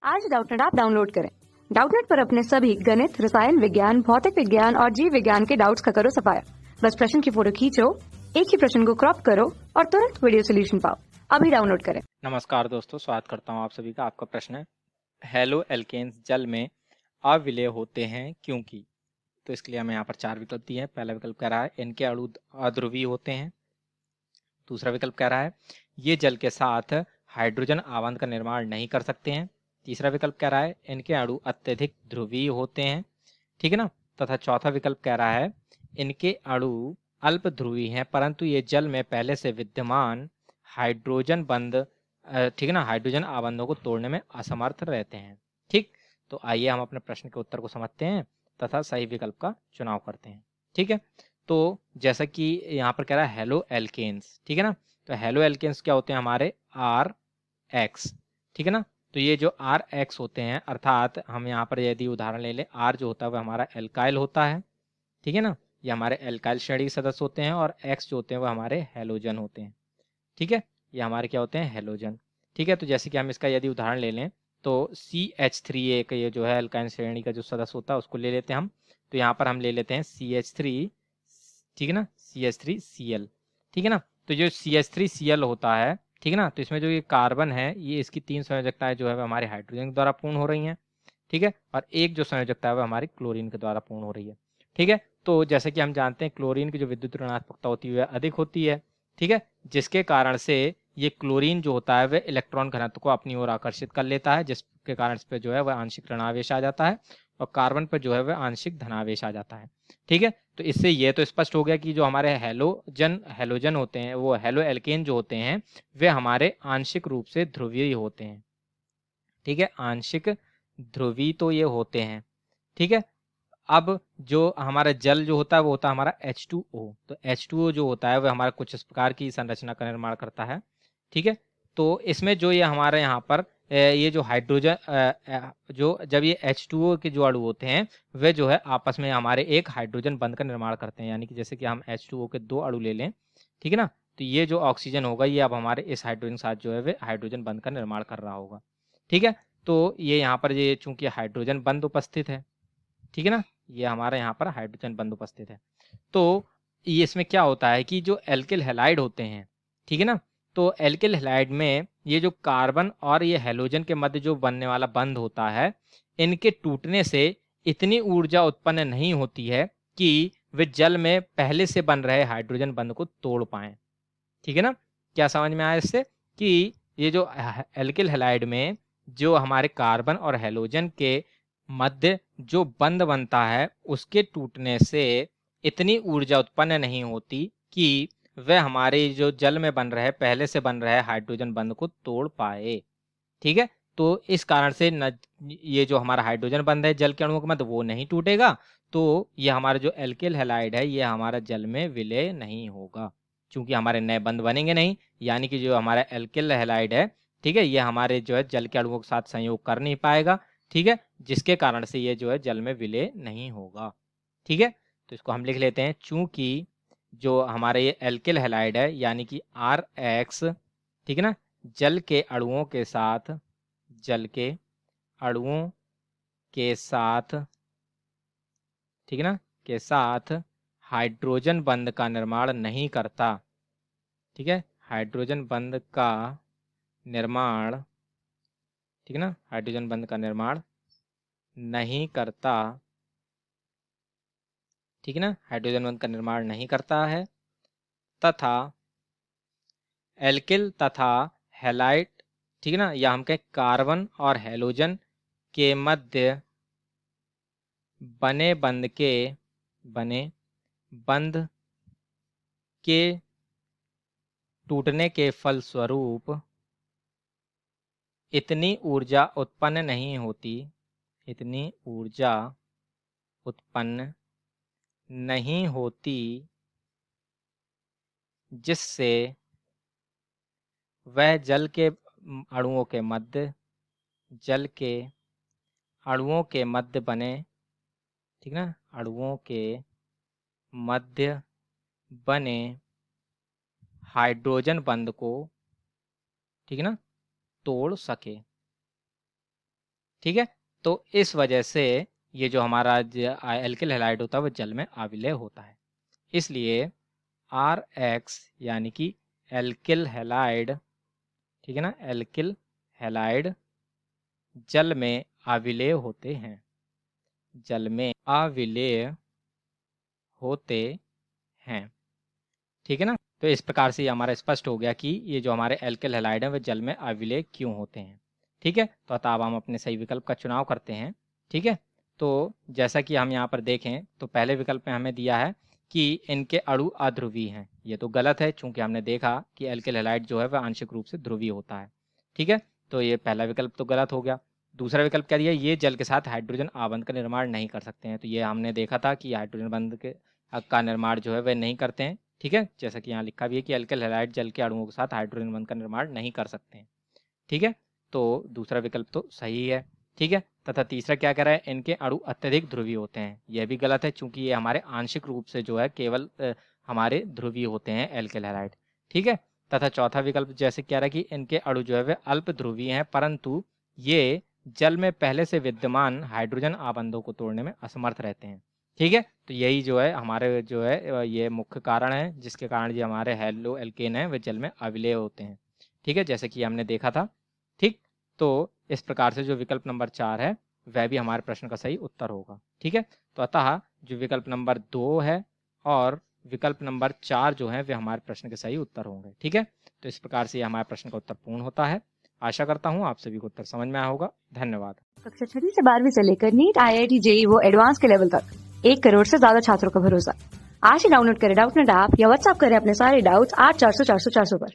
आज Doubtnut app download करें। Doubtnut पर अपने सभी गणित, रसायन विज्ञान, भौतिक विज्ञान और जीव विज्ञान के डाउट्स का करो सफाया। बस प्रश्न की फोटो खींचो, एक ही प्रश्न को क्रॉप करो और तुरंत वीडियो सोल्यूशन पाओ। अभी डाउनलोड करें। नमस्कार दोस्तों, स्वागत करता हूं आप सभी का। आपका प्रश्न है, हेलो एल्केन्स जल में अविलेय होते हैं क्योंकि। तो इसके लिए हमें यहाँ पर चार विकल्प दिए हैं। पहला विकल्प कह रहा है इनके अणु अध्रुवीय होते हैं। दूसरा विकल्प कह रहा है ये जल के साथ हाइड्रोजन आबंध का निर्माण नहीं कर सकते हैं। तीसरा विकल्प कह रहा है इनके अणु अत्यधिक ध्रुवीय होते हैं, ठीक है ना। तथा चौथा विकल्प कह रहा है इनके अणु अल्प ध्रुवीय हैं परंतु ये जल में पहले से विद्यमान हाइड्रोजन बंध ठीक है ना, हाइड्रोजन आबंधों को तोड़ने में असमर्थ रहते हैं। ठीक, तो आइए हम अपने प्रश्न के उत्तर को समझते हैं तथा सही विकल्प का चुनाव करते हैं। ठीक है, तो जैसा कि यहाँ पर कह रहा है हेलो एल्केन्स, ठीक है ना। तो हेलो एल्केन्स क्या होते हैं हमारे आर एक्स, ठीक है ना। तो ये जो आर एक्स होते हैं, अर्थात हम यहाँ पर यदि उदाहरण ले लें, आर जो होता है वह हमारा एल्काइल होता है, ठीक है ना। ये हमारे एल्काइल श्रेणी के सदस्य होते हैं और एक्स जो होते हैं वो हमारे हेलोजन होते हैं, ठीक है। ये हमारे क्या होते हैं, हेलोजन। ठीक है, तो जैसे कि हम इसका यदि उदाहरण ले लें तो CH3 एक ये जो है एल्काइन श्रेणी का जो सदस्य होता है उसको ले लेते हैं हम। तो यहाँ पर हम ले लेते हैं CH3, ठीक है ना, CH3Cl, ठीक है ना। तो जो CH3Cl होता है, ठीक है ना, तो इसमें जो ये कार्बन है ये इसकी 3 संयोजकताएं जो है वो हमारे हाइड्रोजन के द्वारा पूर्ण हो रही हैं, ठीक है। और एक जो संयोजकता है वो हमारी क्लोरीन के द्वारा पूर्ण हो रही है, ठीक है। तो जैसे कि हम जानते हैं क्लोरीन की जो विद्युत ऋणात्मकता होती है वह अधिक होती है, ठीक है, जिसके कारण से ये क्लोरीन जो होता है वह इलेक्ट्रॉन घनत्व को अपनी ओर आकर्षित कर लेता है, जिसके कारण इस पर जो है वह आंशिक ऋणावेश आ जाता है और कार्बन पर जो है वह आंशिक धनावेश आ जाता है, ठीक है। तो इससे ये तो स्पष्ट हो गया कि जो हमारे हेलोजन होते हैं, वो हेलो एल्केन जो होते हैं वे हमारे आंशिक रूप से ध्रुवीय होते हैं, ठीक है, आंशिक ध्रुवीय तो ये होते हैं, ठीक है। अब जो हमारा जल जो होता है वो होता है हमारा H2O। तो H2O जो होता है वो हमारा कुछ इस प्रकार की संरचना का निर्माण करता है, ठीक है। तो इसमें जो ये हमारे यहाँ पर ये जो हाइड्रोजन जो जब ये H2O के जो अणु होते हैं वे जो है आपस में हमारे एक हाइड्रोजन बंध का निर्माण करते हैं। यानी कि जैसे कि हम H2O के 2 अणु ले लें, ठीक है ना, तो ये जो ऑक्सीजन होगा ये अब हमारे इस हाइड्रोजन के साथ जो है वे हाइड्रोजन बंध का निर्माण कर रहा होगा, ठीक है। तो ये यहाँ पर ये चूंकि हाइड्रोजन बंध उपस्थित है, ठीक है ना, ये हमारा यहाँ पर हाइड्रोजन बंध उपस्थित है। तो ये इसमें क्या होता है कि जो एल्किल हैलाइड होते हैं, ठीक है ना, तो एल्किल हैलाइड में ये जो कार्बन और ये हैलोजन के मध्य जो बनने वाला बंध होता है, इनके टूटने से इतनी ऊर्जा उत्पन्न नहीं होती है कि वे जल में पहले से बन रहे हाइड्रोजन बंध को तोड़ पाएं, ठीक है ना। क्या समझ में आया इससे कि ये जो एल्किल हैलाइड में जो हमारे कार्बन और हैलोजन के मध्य जो बंध बनता है उसके टूटने से इतनी ऊर्जा उत्पन्न नहीं होती कि वह हमारे जो जल में बन रहे पहले से बन रहे हाइड्रोजन बंध को तोड़ पाए, ठीक है। तो इस कारण से न ये जो हमारा हाइड्रोजन बंध है जल के अणुओं के मध्य वो नहीं टूटेगा, तो ये हमारा जो एल्किल हैलाइड है ये हमारा जल में विलय नहीं होगा, क्योंकि हमारे नए बंध बनेंगे नहीं। यानी कि जो हमारा एल्किल हैलाइड है, ठीक है, ये हमारे जो है जल के अणुओं के साथ संयोग कर नहीं पाएगा, ठीक है, जिसके कारण से ये जो है जल में विलय नहीं होगा, ठीक है। तो इसको हम लिख लेते हैं, चूंकि जो हमारे ये एल्किल हैलाइड है यानी कि RX, ठीक है ना, जल के अणुओं के साथ जल के अणुओं के साथ, ठीक है ना, के साथ हाइड्रोजन बंध का निर्माण नहीं करता, ठीक है, हाइड्रोजन बंध का निर्माण, ठीक है ना, हाइड्रोजन बंध का निर्माण नहीं करता, ठीक है ना, हाइड्रोजन बंध का निर्माण नहीं करता है तथा एल्किल तथा हैलाइड, ठीक है ना, या हम कहें कार्बन और हैलोजन के मध्य बने बंध के टूटने के फलस्वरूप इतनी ऊर्जा उत्पन्न नहीं होती, इतनी ऊर्जा उत्पन्न नहीं होती जिससे वह जल के अणुओं के मध्य, जल के अणुओं के मध्य बने, ठीक है ना, अणुओं के मध्य बने हाइड्रोजन बंध को, ठीक है ना, तोड़ सके, ठीक है। तो इस वजह से ये जो हमारा एल्किल हैलाइड होता है वो जल में अविलेय होता है। इसलिए RX यानी कि एल्किल हैलाइड, ठीक है ना, एल्किल हैलाइड जल में अविलेय होते हैं, जल में अविलेय होते हैं, ठीक है ना। तो इस प्रकार से ये हमारा स्पष्ट हो गया कि ये जो हमारे एल्किल हैलाइड हैं वे जल में अविलेय क्यों होते हैं, ठीक है। तो अतः अब हम अपने सही विकल्प का चुनाव करते हैं, ठीक है। तो जैसा कि हम यहाँ पर देखें तो पहले विकल्प में हमें दिया है कि इनके अणु अध्रुवीय हैं, ये तो गलत है चूंकि हमने देखा कि एल्किल हैलाइड जो है वह आंशिक रूप से ध्रुवीय होता है, ठीक है। तो ये पहला विकल्प तो गलत हो गया। दूसरा विकल्प क्या दिया, ये जल के साथ हाइड्रोजन आबंध का निर्माण नहीं कर सकते हैं, तो ये हमने देखा था कि हाइड्रोजन बंध का निर्माण जो है वह नहीं करते हैं, ठीक है। जैसा कि यहाँ लिखा भी है कि एल्किल हैलाइड जल के अणुओं के साथ हाइड्रोजन बंध का निर्माण नहीं कर सकते हैं, ठीक है। तो दूसरा विकल्प तो सही है, ठीक है। तथा तीसरा क्या कह रहा है, इनके अणु अत्यधिक ध्रुवीय होते हैं, यह भी गलत है चूंकि ये हमारे आंशिक रूप से जो है केवल हमारे ध्रुवीय होते हैं एल्किल हैलाइड, ठीक है। तथा चौथा विकल्प जैसे कह रहा है कि इनके अणु जो है वे अल्प ध्रुवीय हैं परंतु ये जल में पहले से विद्यमान हाइड्रोजन आबंधों को तोड़ने में असमर्थ रहते हैं, ठीक है। तो यही जो है हमारे जो है ये मुख्य कारण है जिसके कारण ये हमारे हैलो एल्केन है वे जल में अविलेय होते हैं, ठीक है, जैसे कि हमने देखा था, ठीक। तो इस प्रकार से जो विकल्प नंबर 4 है वह भी हमारे प्रश्न का सही उत्तर होगा, ठीक है। तो अतः जो विकल्प नंबर 2 है और विकल्प नंबर 4 जो है वे हमारे प्रश्न के सही उत्तर होंगे, ठीक है। तो इस प्रकार से हमारे प्रश्न का उत्तर पूर्ण होता है। आशा करता हूँ आप सभी को उत्तर समझ में आया होगा। धन्यवाद। कक्षा 6वीं से 12वीं से लेकर नीट, IIT, JEE वो एडवांस के लेवल तक 1 करोड़ से ज्यादा छात्रों का भरोसा। आज ही डाउनलोड करें डाउटनेट ऐप या व्हाट्सएप करें अपने सारे डाउट्स 8400 400 400 पर।